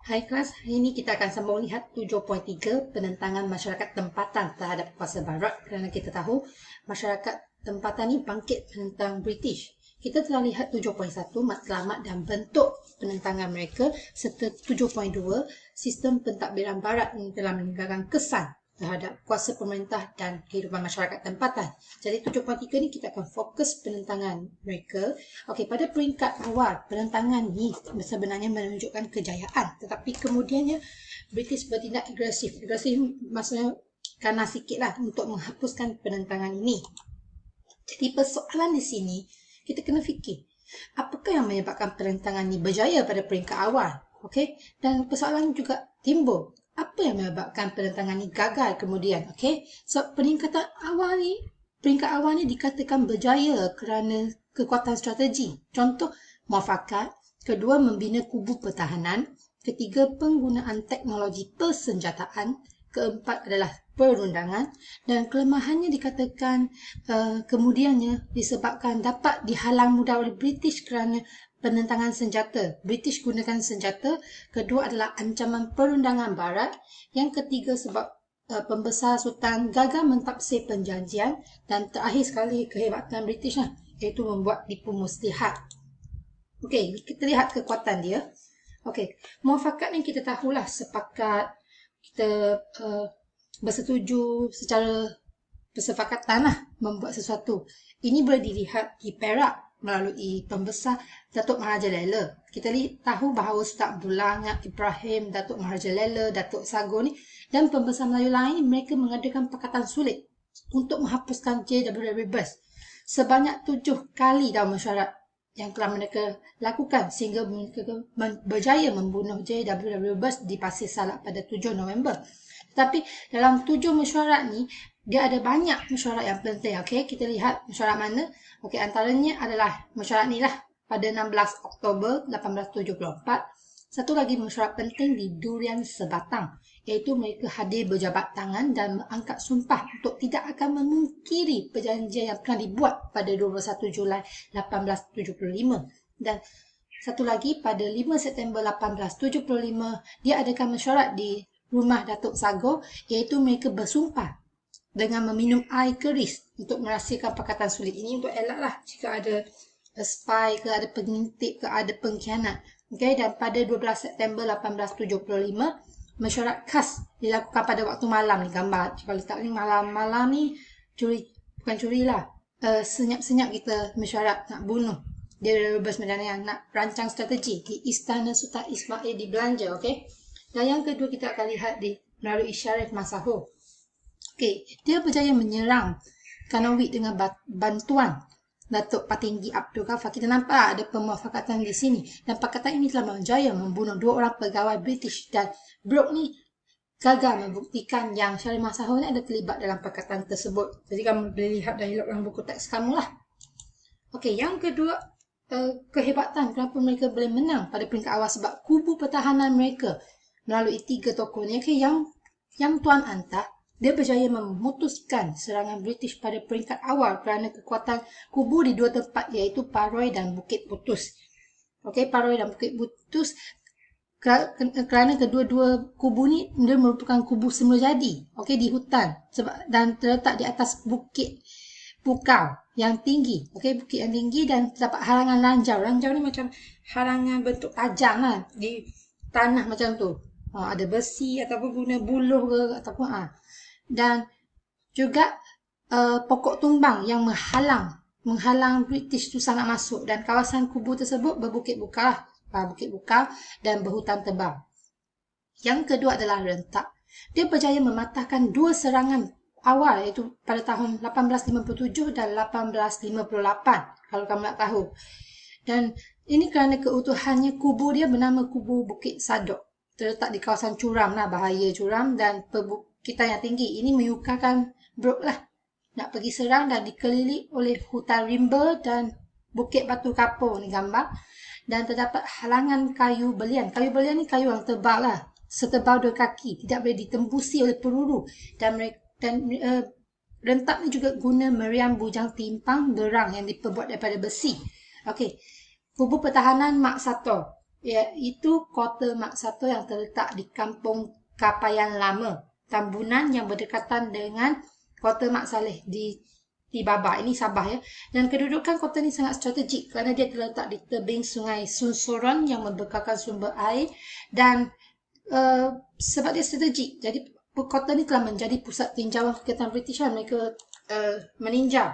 Hai kelas, hari ini kita akan sambung lihat 7.3 penentangan masyarakat tempatan terhadap kuasa barat kerana kita tahu masyarakat tempatan ini bangkit menentang British. Kita telah lihat 7.1 matlamat dan bentuk penentangan mereka serta 7.2 sistem pentadbiran barat yang telah meninggalkan kesan terhadap kuasa pemerintah dan kehidupan masyarakat tempatan. Jadi 7.3 ni kita akan fokus penentangan mereka. Okey, pada peringkat awal penentangan ni sebenarnya menunjukkan kejayaan, tetapi kemudiannya British bertindak agresif. Agresif maksudnya ganas sikitlah untuk menghapuskan penentangan ini. Jadi persoalan di sini kita kena fikir, apakah yang menyebabkan penentangan ini berjaya pada peringkat awal? Okey, dan persoalan juga timbul, apa yang menyebabkan penentangan ini gagal kemudian? Okey, so peringkat awal ni dikatakan berjaya kerana kekuatan strategi. Contoh, muafakat. Kedua, membina kubu pertahanan. Ketiga, penggunaan teknologi persenjataan. Keempat adalah perundangan. Dan kelemahannya dikatakan kemudiannya disebabkan dapat dihalang mudah oleh British kerana penentangan senjata. British gunakan senjata. Kedua adalah ancaman perundangan barat. Yang ketiga sebab pembesar sultan gagal mentafsir perjanjian. Dan terakhir sekali kehebatan British lah, iaitu membuat tipu muslihat. Okey, kita lihat kekuatan dia. Okey, muafakat ni kita tahulah sepakat, kita bersetuju secara persepakatan lah membuat sesuatu. Ini boleh dilihat di Perak melalui pembesar Datuk Maharaja Lela. Kita tahu bahawa Sultan Abdullah, Ngak Ibrahim, Datuk Maharaja Lela, Datuk Sago ni dan pembesar Melayu lain mereka mengadakan pakatan sulit untuk menghapuskan JWW Best. Sebanyak 7 kali dalam mesyuarat yang telah mereka lakukan sehingga mereka berjaya membunuh JWW Best di Pasir Salak pada 7 November. Tetapi dalam 7 mesyuarat ni, dia ada banyak mesyuarat yang penting. Okey, kita lihat mesyuarat mana. Okey, antaranya adalah mesyuarat ni lah pada 16 Oktober 1874. Satu lagi mesyuarat penting di Durian Sebatang, iaitu mereka hadir berjabat tangan dan mengangkat sumpah untuk tidak akan memungkiri perjanjian yang pernah dibuat pada 21 Julai 1875. Dan satu lagi pada 5 September 1875, dia adakan mesyuarat di rumah Datuk Sago, iaitu mereka bersumpah dengan meminum air keris untuk merahsiakan pakatan sulit ini untuk elaklah jika ada spy ke, ada pengintip ke, ada pengkhianat. Okay, dan pada 12 September 1875, mesyuarat khas dilakukan pada waktu malam ni gambar. Kalau tak ni malam-malam ni bukan curi lah. Senyap-senyap kita mesyuarat nak bunuh dia bebas macam yang nak rancang strategi di Istana Sultan Ismail di Belanja. Okay. Dan yang kedua kita akan lihat di melalui Syarif Masaho. Okey, dia berjaya menyerang Kanawit dengan bantuan Datuk Patinggi Abdul Ghaffar. Kita nampak ada pemuafakatan di sini. Dan pakatan ini telah berjaya membunuh 2 orang pegawai British. Dan Brooke ni gagal membuktikan yang Syarif Masaho ni ada terlibat dalam pakatan tersebut. Jadi kamu boleh lihat dari dalam buku teks kamu lah. Okey, yang kedua, kehebatan kenapa mereka boleh menang pada peringkat awal sebab kubu pertahanan mereka melalui 3 tokoh ni. Okay, yang Tuan Antah, dia berjaya memutuskan serangan British pada peringkat awal kerana kekuatan kubu di 2 tempat iaitu Paroi dan Bukit Putus. Okey, Paroi dan Bukit Putus kerana kedua-dua kubu ni dia merupakan kubu semula jadi. Okey, di hutan dan terletak di atas bukit pukau yang tinggi. Okey, bukit yang tinggi dan terdapat halangan lanjau. Lanjau ni macam halangan bentuk tajam lah di tanah macam tu. Ada besi ataupun guna buluh ke ataupun dan juga pokok tumbang yang menghalang British susah nak masuk dan kawasan kubu tersebut berbukit bukau dan berhutan tebal. Yang kedua adalah rentak. Dia berjaya mematahkan 2 serangan awal iaitu pada tahun 1857 dan 1858 kalau kamu nak tahu. Dan ini kerana keutuhannya kubu dia bernama Kubu Bukit Sadok. Terletak di kawasan curam lah, bahaya curam dan perbukitan yang tinggi. Ini menyukarkan Brooke lah nak pergi serang dan dikelilingi oleh hutan rimba dan bukit batu kapur ni gambar. Dan terdapat halangan kayu belian. Kayu belian ni kayu yang tebal lah, setebal 2 kaki, tidak boleh ditembusi oleh peluru. Dan rentak ni juga guna meriam bujang timpang derang yang diperbuat daripada besi. Okey, kubu pertahanan Mak Sator, iaitu Kota Mak Satur yang terletak di Kampung Kapayan Lama, Tambunan yang berdekatan dengan Kota Mak Saleh di Babak. Ini Sabah ya. Dan kedudukan kota ini sangat strategik kerana dia terletak di tebing Sungai Sunsoron yang membekalkan sumber air dan sebab dia strategik. Jadi kota ini telah menjadi pusat tinjauan kekuatan British. Mereka meninjau.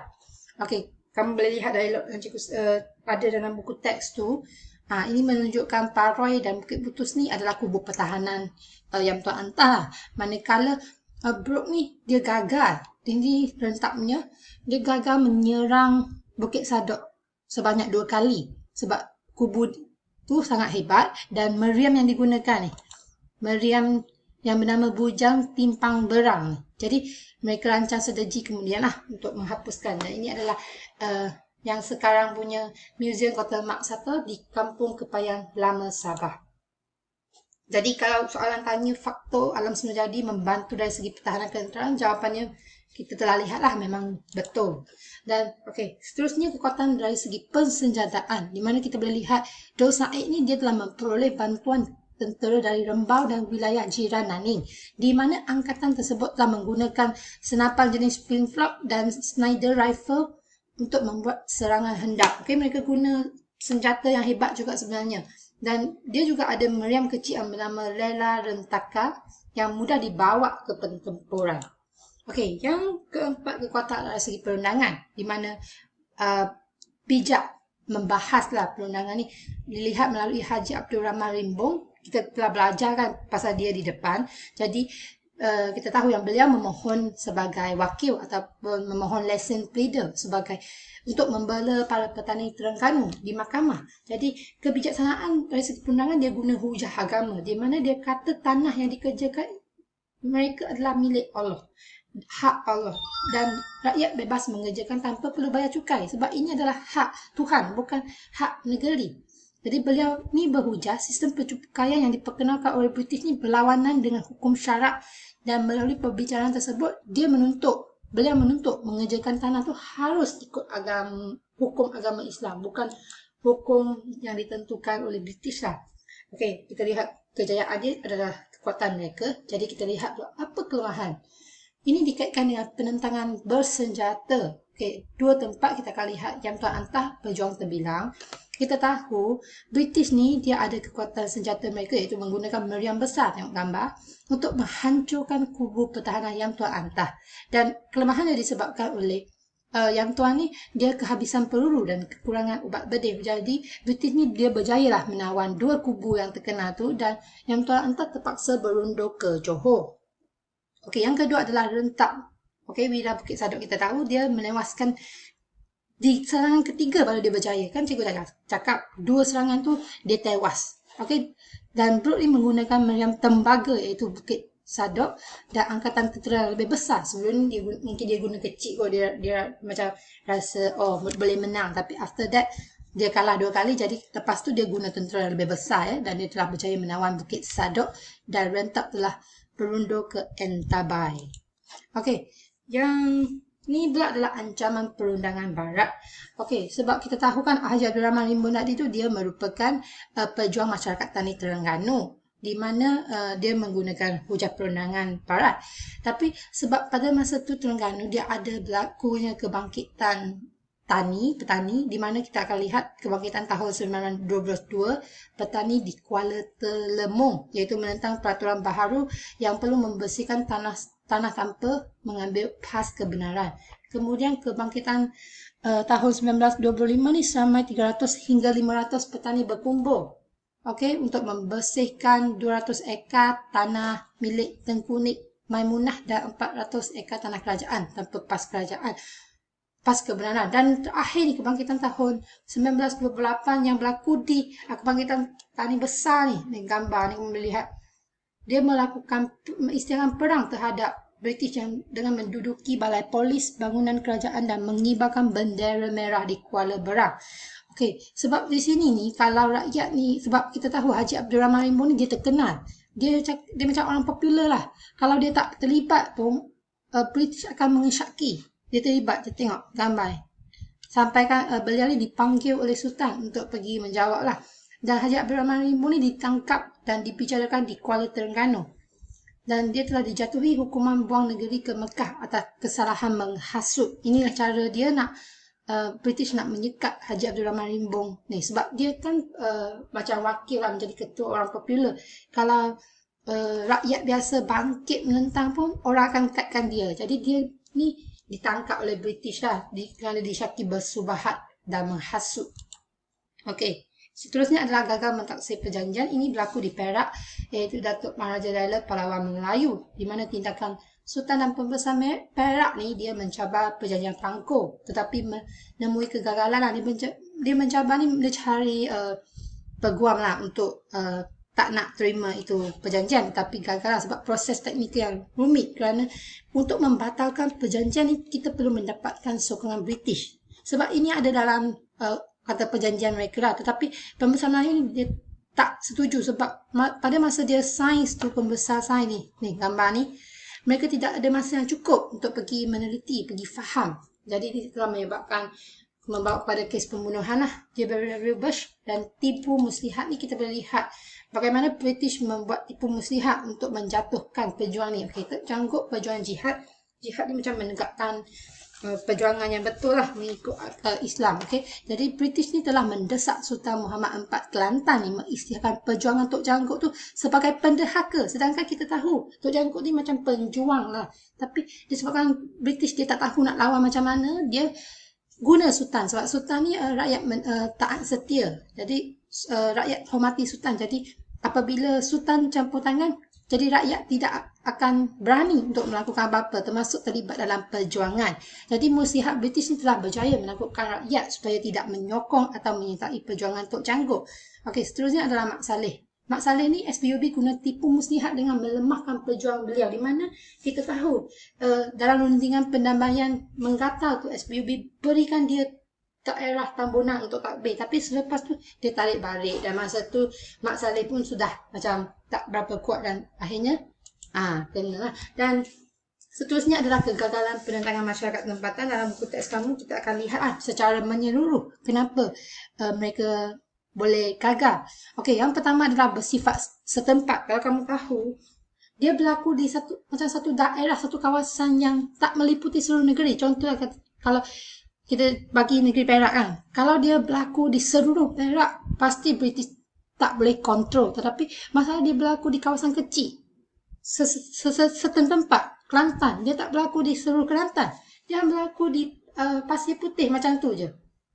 Okey, kamu boleh lihat dialog yang cikgu ada dalam buku teks tu. Ini menunjukkan Paroi dan Bukit Butus ni adalah kubu pertahanan yang Tuan Antah. Manakala Brooke ni dia gagal. Ini rentaknya dia gagal menyerang Bukit Sadok sebanyak 2 kali sebab kubu tu sangat hebat dan meriam yang digunakan ni meriam yang bernama Bujang Timpang Berang. Jadi mereka rancang strategi kemudian lah untuk menghapuskan. Dan ini adalah yang sekarang punya Museum Kota Mak Satur di Kampung Kapayan Lama, Sabah. Jadi kalau soalan tanya faktor alam semula jadi membantu dari segi pertahanan ketenteraan, jawapannya kita telah lihatlah memang betul. Dan okey, seterusnya kekuatan dari segi pensenjataan, di mana kita boleh lihat Daud Said ni dia telah memperoleh bantuan tentera dari Rembau dan wilayah jiran Nanning, di mana angkatan tersebut telah menggunakan senapan jenis flintlock dan Sniper rifle untuk membuat serangan hendak. Okey, mereka guna senjata yang hebat juga sebenarnya. Dan dia juga ada meriam kecil yang bernama Lela Rentaka yang mudah dibawa ke pertempuran. Okey, yang keempat kekuatan dari segi perundangan, di mana bijak membahaslah perundangan ni dilihat melalui Haji Abdul Rahman Rimbung. Kita telah belajar kan pasal dia di depan. Jadi kita tahu yang beliau memohon sebagai wakil ataupun memohon lesson pleader sebagai untuk membela para petani Terengganu di mahkamah. Jadi kebijaksanaan dari segi perundangan dia guna hujah agama, di mana dia kata tanah yang dikerjakan mereka adalah milik Allah, hak Allah, dan rakyat bebas mengerjakan tanpa perlu bayar cukai sebab ini adalah hak Tuhan, bukan hak negeri. Jadi beliau ni berhujah sistem percukaian yang diperkenalkan oleh British ni berlawanan dengan hukum syarak, dan melalui perbicaraan tersebut beliau menuntut mengerjakan tanah tu harus ikut hukum agama Islam, bukan hukum yang ditentukan oleh British lah. Okey, kita lihat kejayaan dia adalah kekuatan mereka. Jadi kita lihat apa kelemahan. Ini dikaitkan dengan penentangan bersenjata. Okey, 2 tempat kita akan lihat yang Tuan Antah berjuang terbilang. Kita tahu British ni dia ada kekuatan senjata mereka iaitu menggunakan meriam besar, tengok gambar, untuk menghancurkan kubu pertahanan yang Tuan Antah. Dan kelemahannya disebabkan oleh yang Tuan ni dia kehabisan peluru dan kekurangan ubat bedil. Jadi British ni dia berjaya lah menawan 2 kubu yang terkena tu, dan yang Tuan Antah terpaksa berundur ke Johor. Okey, yang kedua adalah rentak. Okey, wilayah Bukit Sadok kita tahu dia menewaskan di serangan ketiga baru dia berjaya. Kan cikgu dah cakap 2 serangan tu dia tewas. Okey, dan Brooke ni menggunakan meriam tembaga iaitu Bukit Sadok dan angkatan tentera lebih besar. Sebelum ni mungkin dia guna kecil kot, dia macam rasa boleh menang, tapi after that dia kalah 2 kali. Jadi lepas tu dia guna tentera yang lebih besar dan dia telah berjaya menawan Bukit Sadok dan rentak telah berundur ke Entabai. Okey, yang ni pula adalah ancaman perundangan barat. Okey, sebab kita tahu kan Haji Abdul Rahman Rimbun tadi tu dia merupakan pejuang masyarakat tani Terengganu, di mana dia menggunakan hujah perundangan barat. Tapi sebab pada masa tu Terengganu dia ada berlakunya kebangkitan petani, di mana kita akan lihat kebangkitan tahun 1922 petani di Kuala Telemong, iaitu menentang peraturan baharu yang perlu membersihkan tanah tanpa mengambil pas kebenaran. Kemudian kebangkitan tahun 1925 ni sampai 300 hingga 500 petani berkumpul, okey, untuk membersihkan 200 ekar tanah milik Tengku Nik Maimunah dan 400 ekar tanah kerajaan tanpa pas kebenaran. Dan terakhir di kebangkitan tahun 1928 yang berlaku di kebangkitan tani besar ni, gambar ni melihat dia melakukan istiaran perang terhadap British yang dengan menduduki balai polis, bangunan kerajaan dan mengibarkan bendera merah di Kuala Berang. Okey, sebab di sini ni kalau rakyat ni, sebab kita tahu Haji Abdul Rahman Rimbun ni dia terkenal, dia macam orang popular lah. Kalau dia tak terlibat pun British akan mengesyaki dia terlibat. Kita tengok gambar. Sampai kan beliau ni dipanggil oleh Sultan untuk pergi menjawab lah. Dan Haji Abdul Rahman Rimbo ni ditangkap dan dibicarakan di Kuala Terengganu. Dan dia telah dijatuhi hukuman buang negeri ke Mekah atas kesalahan menghasut. Inilah cara dia nak British nak menyekat Haji Abdul Rahman Rimbong ni, sebab dia kan macam wakil lah, menjadi ketua orang popular. Kalau rakyat biasa bangkit menentang pun, orang akan katkan dia. Jadi dia ni ditangkap oleh British lah kerana disyaki bersubahat dan menghasut. Okey, seterusnya adalah gagal mentaksir perjanjian. Ini berlaku di Perak, iaitu Datuk Maharaja Daula Pahlawan Melayu, di mana tindakan Sultan dan Pembesar Perak ni dia mencabar perjanjian Franco, tetapi menemui kegagalan lah. Dia mencabar ni, dia cari peguam lah untuk tak nak terima itu perjanjian, tapi gagal lah sebab proses teknikal yang rumit. Kerana untuk membatalkan perjanjian ni kita perlu mendapatkan sokongan British, sebab ini ada dalam kata perjanjian mereka lah. Tetapi Pembesar Melayu ni dia tak setuju, sebab pada masa dia sign tu, pembesar sign ni gambar ni, mereka tidak ada masa yang cukup untuk pergi meneliti, pergi faham. Jadi ini telah membawa kepada kes pembunuhan lah J.W. Bush. Dan tipu muslihat ni kita boleh lihat bagaimana British membuat tipu muslihat untuk menjatuhkan pejuang ni. Okay, terjangkut perjuangan jihad. Jihad ni macam menegakkan perjuangan yang betul lah mengikut Islam. Okay? Jadi British ni telah mendesak Sultan Muhammad IV Kelantan ni mengisytiharkan perjuangan Tok Jangguk tu sebagai pendehaka. Sedangkan kita tahu Tok Jangguk ni macam penjuang lah. Tapi disebabkan British dia tak tahu nak lawan macam mana, dia guna Sultan. Sebab Sultan ni rakyat taat setia. Jadi rakyat hormati Sultan. Jadi apabila Sultan campur tangan, jadi rakyat tidak akan berani untuk melakukan apa-apa, termasuk terlibat dalam perjuangan. Jadi muslihat British ni telah berjaya menakutkan rakyat supaya tidak menyokong atau menyertai perjuangan Tok Jangguk. Okey, seterusnya adalah Mak Saleh. Mak Saleh ni SPUB guna tipu muslihat dengan melemahkan pejuang beliau. Di mana kita tahu dalam rundingan pendamaian Menggatal tu, SPUB berikan dia daerah Tambunan untuk takbir, tapi selepas tu dia tarik balik. Dan masa tu Mak Saleh pun sudah macam tak berapa kuat dan akhirnya kenalah. Dan seterusnya adalah kegagalan penentangan masyarakat tempatan. Dalam buku teks kamu kita akan lihat secara menyeluruh kenapa mereka boleh gagal. Okey, yang pertama adalah bersifat setempat. Kalau kamu tahu, dia berlaku di satu daerah, satu kawasan yang tak meliputi seluruh negeri. Contohnya kalau kita bagi negeri Perak kan, kalau dia berlaku di seluruh Perak, pasti British tak boleh kontrol. Tetapi masalah dia berlaku di kawasan kecil, setempat, Kelantan, dia tak berlaku di seluruh Kelantan, dia berlaku di Pasir Putih macam tu je.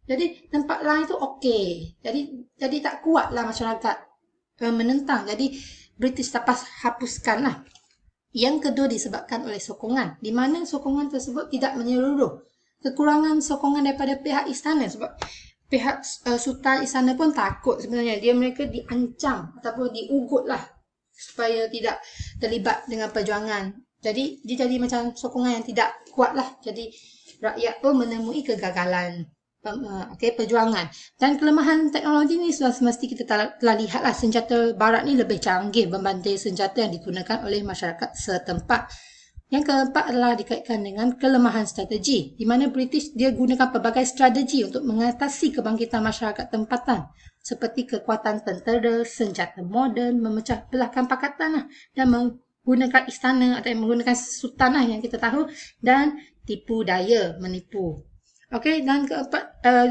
Jadi tempat lain tu okey. Jadi tak kuatlah masyarakat menentang. Jadi British dapat hapuskan lah. Yang kedua disebabkan oleh sokongan, di mana sokongan tersebut tidak menyeluruh. Kekurangan sokongan daripada pihak istana, sebab pihak Sultan istana pun takut sebenarnya. Mereka diancam ataupun diugut lah supaya tidak terlibat dengan perjuangan. Jadi dia jadi macam sokongan yang tidak kuat lah. Jadi rakyat pun menemui kegagalan perjuangan. Dan kelemahan teknologi ni sudah semesti kita telah lihat lah. Senjata barat ni lebih canggih berbanding senjata yang digunakan oleh masyarakat setempat. Yang keempat adalah dikaitkan dengan kelemahan strategi, di mana British dia gunakan pelbagai strategi untuk mengatasi kebangkitan masyarakat tempatan, seperti kekuatan tentera, senjata moden, memecah belahkan pakatan lah, dan menggunakan istana atau menggunakan sultan lah yang kita tahu, dan tipu daya, menipu. Okey, dan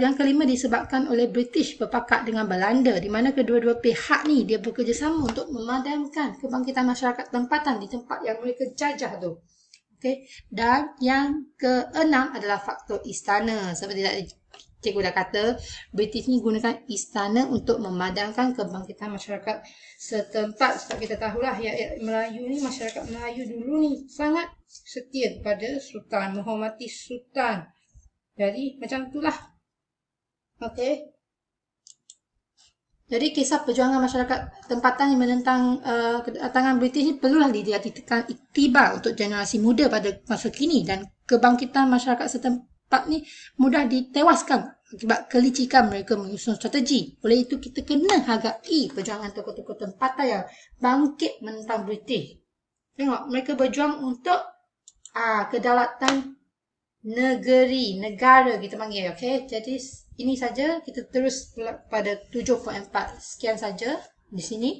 yang kelima disebabkan oleh British berpakat dengan Belanda, di mana kedua-dua pihak ni dia bekerjasama untuk memadamkan kebangkitan masyarakat tempatan di tempat yang mereka jajah tu. Okey, dan yang keenam adalah faktor istana. Seperti tadi cikgu dah kata, British ni gunakan istana untuk memadamkan kebangkitan masyarakat setempat. Sebab kita tahulah rakyat Melayu ni, masyarakat Melayu dulu ni sangat setia kepada sultan, menghormati sultan. Jadi macam itulah. Okey. Jadi kisah perjuangan masyarakat tempatan yang menentang kedatangan British ni perlulah dijadikan iktibar untuk generasi muda pada masa kini, dan kebangkitan masyarakat setempat ni mudah ditewaskan akibat kelicikan mereka menyusun strategi. Oleh itu kita kena hargai perjuangan tokoh-tokoh tempatan yang bangkit menentang British. Tengok, mereka berjuang untuk kedaulatan negara kita panggil, okey. Jadi ini saja, kita terus pada 7.4. Sekian saja di sini.